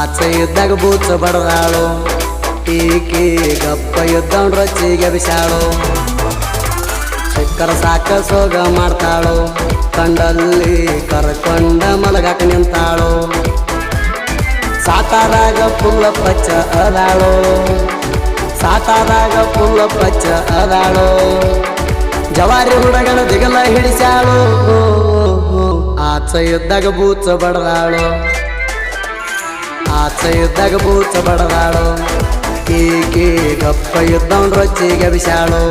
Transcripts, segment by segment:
ಆಚೆ ಇದ್ದಾಗ ಬೂಚ ಬಡದಾಳು ಈಕಿ ಗಪ್ಪ ಇದ್ದವನ್ ರೊಚ್ಚಿಗೆ ಬಿಸಾಳು ಚಿಕ್ಕರ ಸಾಕ ಸೋಗ ಮಾಡ್ತಾಳು ಕಂಡಲ್ಲಿ ಕರ್ಕೊಂಡ ಮಲಗಾಕ ನಿಂತಾಳು ಸಾತಾರಾಗ ಪುಲ್ಲ ಪಚ್ಚ ಅದಾಳು ಸಾತಾರಾಗ ಪುಲ್ಲ ಪಚ್ಚ ಅದಾಳು ಜವಾರಿ ಹುಡುಗನ ದಿಗಲ ಹಿಡಿಸ್ಯಾಳು ಆಚೆ ಇದ್ದಾಗ ಬೂಚ ಬಡದಾಳು ಆಚೆ ಇದ್ದಾಗ ಬೂಚ ಬಡದಾಳು ಈಕಿ ಗಪ್ಪ ಇದ್ದವನ್ ರೊಚ್ಚಿಗೆ ಬಿಸಾಳು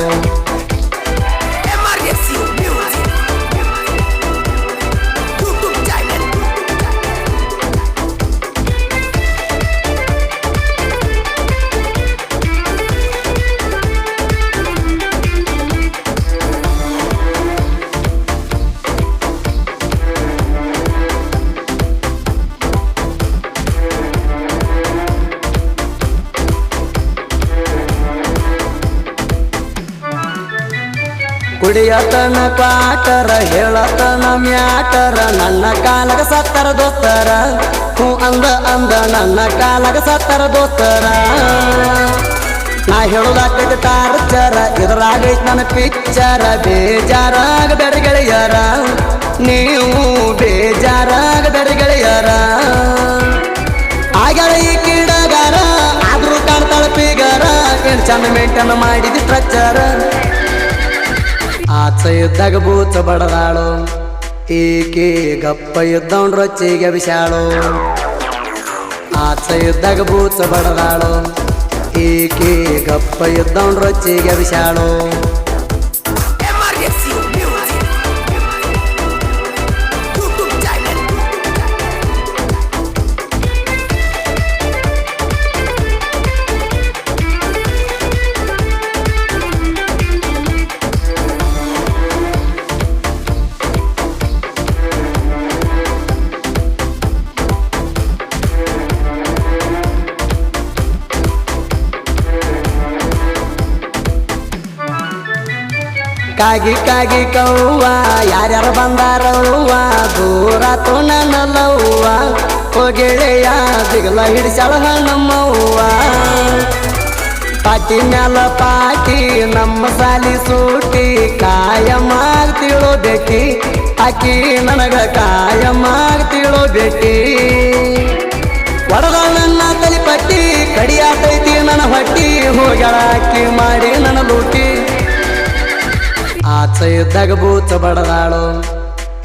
ಕುಡಿಯತನ ಕ್ವಾಟರ ಹೇಳತನ ಮ್ಯಾಟರ ನನ್ನ ಕಾಲಗ ಸತ್ತರ ದೋಸ್ತರ ಹೂ ಅಂದ ಅಂದ ನನ್ನ ಕಾಲಗ ಸತ್ತರ ದೋಸ್ತರ ನಾ ಹೇಳುದಾಕೈತಿ ಟಾರ್ಚರ ಇದ್ರಾಗೈತಿ ನನ್ನ ಪಿಕ್ಚರ ಬೇಜಾರಾಗ ಬೇಡ ಗೆಳೆಯರ ನೀವು ಬೇಜಾರಾಗ ಬೇಡ ಗೆಳೆಯರ ಆಗಳ ಈ ಕಿಡಗಾರ ಆದ್ರೂ ಕಾಣ್ತಾಳ ಪಿಗರ ಏನ್ ಚಂದ ಮೇಂಟೈನ್ ಮಾಡಿದಿ ಸ್ಟ್ರಕ್ಚರ ಆಚೆ ಇದ್ದಾಗ ಬೂಚ ಬಡದಾಳು ಈಕಿ ಗಪ್ಪ ಇದ್ದವನ್ ರೊಚ್ಚಿಗೆ ಬಿಸಾಳು ಆಚೆ ಇದ್ದಾಗ ಬೂಚ ಬಡದಾಳು ಈಕಿ ಗಪ್ಪ ಇದ್ದವನ್ ರೊಚ್ಚಿಗೆ ಬಿಸಾಳು ಕಾಗಿ ಕಾಗಿ ಕವ್ವ ಯಾರ್ಯಾರು ಬಂದಾರವ್ವ ದೂರ ನನ್ನ ಲವ್ವ ಹೋಗೆಳೆಯ ದಿಗಲ ಹಿಡಿಸಾಳ ನಮ್ಮವ್ವ ಪಾಟಿ ಮ್ಯಾಲ ಪಾಟಿ ನಮ್ಮ ಸಾಲಿ ಸೂಟಿ ಕಾಯಮಾಗ್ತಿಳೋ ಬೇಟಿ ಆಕಿ ನನಗ ಕಾಯಮಾಗ್ತಿಳೋ ಬೇಟಿ ಒಡಗಳ ನನ್ನ ತಲಿಪಟ್ಟಿ ಕಡಿಯಾತೈತಿ ನನ್ನ ಹೊಟ್ಟಿ ಹೋಗ್ಯಾಳ ಆಕಿ ಮಾಡಿ ನನ್ನ ಲೂಟಿ ಆಚೆ ಇದ್ದಾಗ ಬೂಚ ಬಡದಾಳು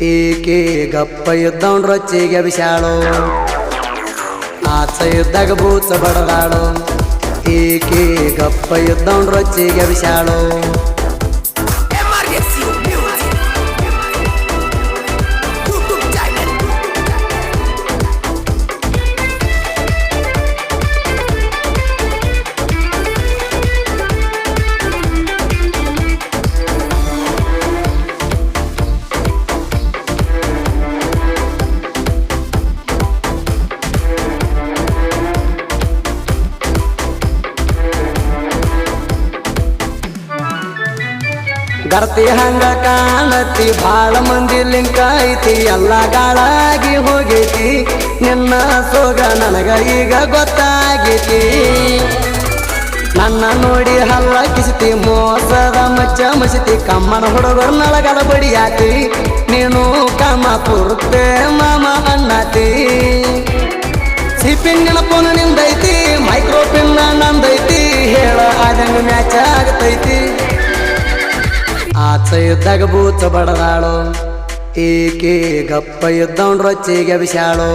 ಈಕಿ ಗಪ್ಪ ಇದ್ದವನ್ ರೊಚ್ಚಿಗೆ ಬಿಸಾಳು ಆಚೆ ಇದ್ದಾಗ ಬೂಚ ಬಡದಾಳು ಈಕಿ ಗಪ್ಪ ಇದ್ದವನ್ ರೊಚ್ಚಿಗೆ ಬಿಸಾಳು ಗರ್ತಿ ಹಂಗ ಕಾಣತಿ ಬಾಳ ಮಂದಿ ಲಿಂಕ ಐತಿ ಎಲ್ಲ ಗಾಳಾಗಿ ಹೋಗೈತಿ ನಿನ್ನ ಸೋಗ ನನಗ ಈಗ ಗೊತ್ತಾಗೈತಿ ನನ್ನ ನೋಡಿ ಹಲ್ಲ ಕಿಸತಿ ಮೋಸದ ಮಚ್ಚ ಮಸಿತಿ ಕಮ್ಮನ ಹುಡುಗರು ನಳಗದ ಬಡಿಯಾತಿ ನೀನು ಕಮ್ಮ ಪುರ್ತೆ ಮಾಮ ಅನ್ನತಿ ಸಿಪಿಂಗಿನ ಪೋನ ನಿಂದೈತಿ ಮೈಕ್ರೋಪಿನ್ನ ನಂದೈತಿ ಹೇಳ ಆದಂಗ ಮ್ಯಾಚ ಆಗತೈತಿ ಆಚೆ ಇದ್ದಾಗ ಬೂಚ ಬಡದಾಳು ಈಕಿ ಗಪ್ಪ ಇದ್ದವನ್ ರೊಚ್ಚಿಗೆ ಬಿಸಾಳು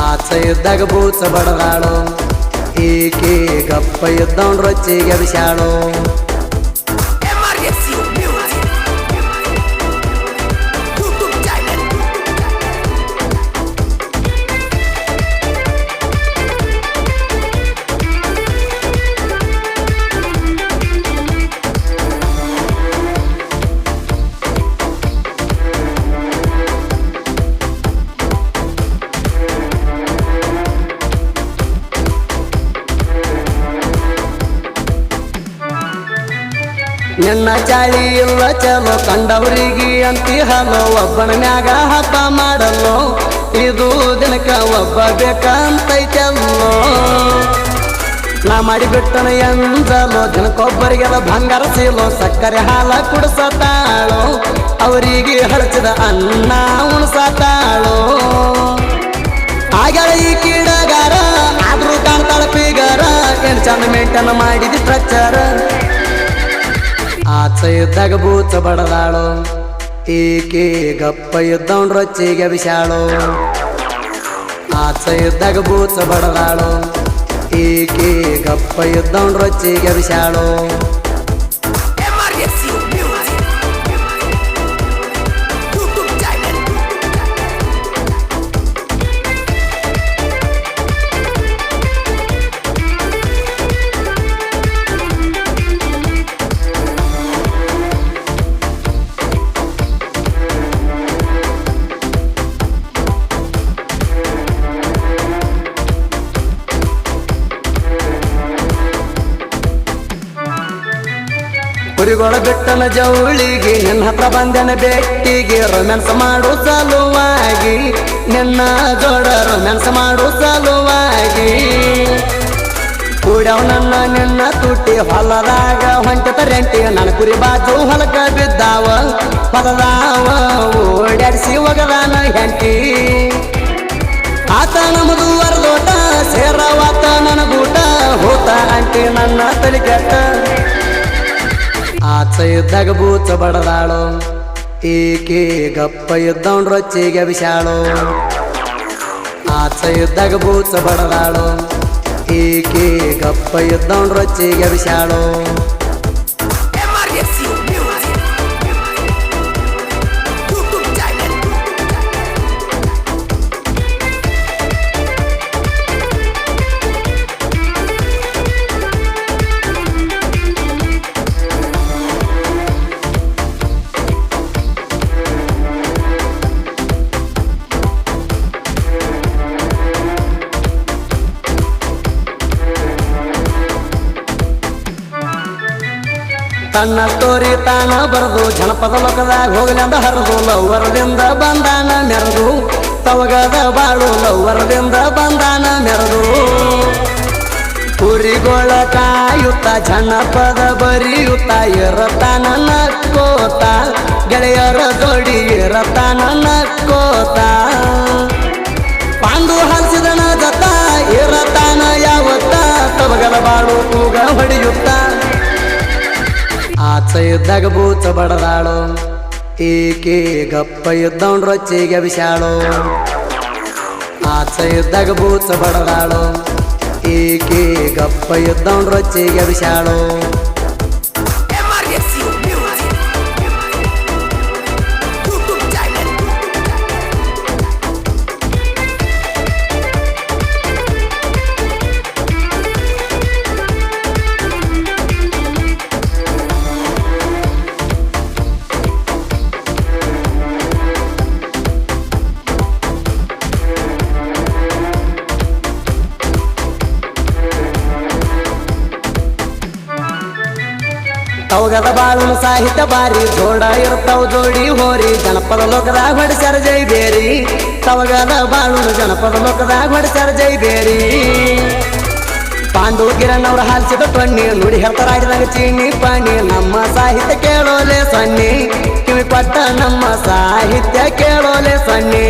ಆಚೆ ಇದ್ದಾಗ ಬೂಚ ಬಡದಾಳು ಈಕಿ ಗಪ್ಪ ಇದ್ದವನ್ ರೊಚ್ಚಿಗೆ ಬಿಸಾಳು ನಿನ್ನ ಚಾಳಿ ಇಲ್ಲ ಚಲೋ ಕಂಡವರಿಗೆ ಅಂತಿ ಹಲೋ ಒಬ್ಬನ ಮ್ಯಾಗ ಹಬ್ಬ ಮಾಡಲು ಇದು ದಿನಕ ಒಬ್ಬ ಬೇಕಂತೈತಲ್ಲೋ ನಾ ಮಾಡಿಬಿಟ್ಟನ ಎಂದಲೋ ದಿನಕ್ಕೊಬ್ಬರಿಗೆಲ್ಲ ಬಂಗಾರ ಸೀಲೋ ಸಕ್ಕರೆ ಹಾಲ ಕುಡಿಸತಾಳೋ ಅವರಿಗೆ ಹಳಚಿದ ಅನ್ನ ಉಣಸತಾಳೋ ಆಗಳ ಈ ಕೀಡಗಾರ ಆದ್ರೂ ಕಾಣ್ತಾಳ ಪೀಗಾರ ಏನ್ ಚಂದ ಮೇಂಟೈನ್ ಮಾಡಿದ ಸ್ಟ್ರಕ್ಚರ್ ಆಚ ಇದ್ದಾಗ ಬೂಚ ಬಡದಾಳು ಈಕೆ ಗಪ್ಪ ಇದ್ದವನ್ ರೊಚ್ಚಿಗೆ ವಿಶಾಳು ಆಚ ಇದ್ದಾಗ ಬೂಚ ಬಡದಾಳು ಈಕೆ ಗಪ್ಪ ಇದ್ದವನ್ ರೊಚ್ಚಿಗೆ ವಿಶಾಳು ಕುರಿಗಳ ಬಿಟ್ಟನ ಜವಳಿಗೆ ನಿನ್ನ ಹತ್ರ ಬಂದನ ಬೆಟ್ಟಿಗೆ ರೊಮ್ಯಾನ್ಸ್ ಮಾಡು ಸಲುವಾಗಿ ನಿನ್ನ ಜೋಡ ರೊಮ್ಯಾನ್ಸ್ ಮಾಡು ಸಲುವಾಗಿ ಕೂಡ್ಯಾವ ನನ್ನ ನಿನ್ನ ತುಟ್ಟಿ ಹೊಲದಾಗ ಹೊಂಟತ ರೆಂಟಿ ನನ್ನ ಕುರಿ ಬಾಜು ಹೊಲಕ ಬಿದ್ದಾವ ಹೊಲದಾವ ಓಡಾಡಿಸಿ ಒಗದಾನ ಹೆಂಟಿ ಆತ ನಮದು ವರದೋಟ ಸೇರವಾತ ನನಗೂಟ ಹೋತ ಅಂಟಿ ನನ್ನ ತಲೆ ಕೆಟ್ಟ ಆಚ ಇದ್ದಾಗ ಬೂಚ ಬಡದಾಳು ಈಕೆ ಗಪ್ಪ ಇದ್ದವನ್ ರೊಚ್ಚಿಗೆ ವಿಶಾಳು ಆಚ ಇದ್ದಾಗ ಬೂಚ ಬಡದಾಳು ಈಕೆ ಗಪ್ಪ ಇದ್ದವನ್ ರೊಚ್ಚಿಗೆ ವಿಶಾಳು ತನ್ನ ಸ್ಟೋರಿ ತಾನ ಬರೆದು ಜನಪದ ಲೋಕದಾಗ ಹೋಗಲಿಂದ ಹರಿದು ಲವ್ವರದಿಂದ ಬಂದಾನ ಮೆರೆದು ತವಗದ ಬಾಳು ಲವ್ವರದಿಂದ ಬಂದಾನ ಮೆರೆದು ಕುರಿಗೋಳ ಕಾಯುತ್ತ ಜನಪದ ಬರಿಯುತ್ತ ಇರತಾನ ನಕ್ಕೋತ ಗೆಳೆಯರ ಜೋಡಿ ಇರತಾನ ನಕ್ಕೋತ ಪಾಂಡು ಹಲ್ಸಿದನ ಜತ ಇರತಾನ ಯಾವತ್ತ ತವಗದ ಬಾಳು ಕೂಗ ಹೊಡೆಯುತ್ತ ಆಚ ಇದ್ದಾಗ ಬೂಚ ಬಡದಾಳು ಈಕೆ ಗಪ್ಪ ಇದ್ದವನ್ ರೊಚ್ಚಿಗೆ ವಿಶಾಳು ಆಚ ಇದ್ದಾಗ ಬೂಚ ಬಡದಾಳು ಈಕೆ ಗಪ್ಪ ಇದ್ದವನ್ ರೊಚ್ಚಿಗೆ ವಿಶಾಳು ತವಗದ ಬಾಳು ಸಾಹಿತ್ಯ ಬಾರಿ ಜೋಡ ಇರ್ತಾವ ಜೋಡಿ ಹೋರಿ ಜನಪದ ಲೋಕದಾಗ ಹೊಡಿಸ್ಯಾರ ಜೈ ಬೇರಿ ತವಗದ ಬಾಳು ಜನಪದ ಲೋಕದಾಗ ಹೊಡಿಸ್ಯಾರ ಜೈ ಬೇರಿ ಪಾಂಡು ಕಿರಣ್ ಅವ್ರ ಹಾಲ್ಸಿದ ತೊಣ್ಣಿ ನುಡಿ ಹೇಳ್ತಾರಾಡಿದಾಗ ಚೀನಿ ಪಾಣಿ ನಮ್ಮ ಸಾಹಿತ್ಯ ಕೇಳೋಲೆ ಸೊನ್ನಿ ಕಿವಿ ಕೊಟ್ಟ ನಮ್ಮ ಸಾಹಿತ್ಯ ಕೇಳೋಲೆ ಸೊನ್ನಿ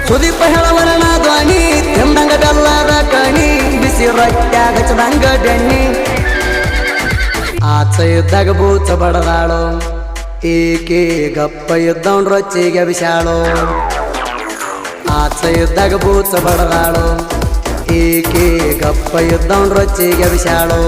ಸುದೀಪ ಹೇಳವರಣ ಧ್ವನಿ ತಿಂದಂಗ ಬೆಲ್ಲದ ಕಣಿ ಬಿಸಿ ರೊಟ್ಟ್ಯಾಗ ಹಚ್ಚದಂಗ ಬೆಣ್ಣಿ ಆಚ ಇದ್ದಾಗ ಬೂಚ ಬಡದಾಳು ಈಕೆ ಗಪ್ಪ ಇದ್ದವನ್ ರೊಚ್ಚಿಗೆ ವಿಶಾಳು ಆಚ ಇದ್ದಾಗ ಬೂಚ ಬಡದಾಳು ಈಕೆ ಗಪ್ಪ ಇದ್ದವನ್ ರೊಚ್ಚಿಗೆ ವಿಶಾಳು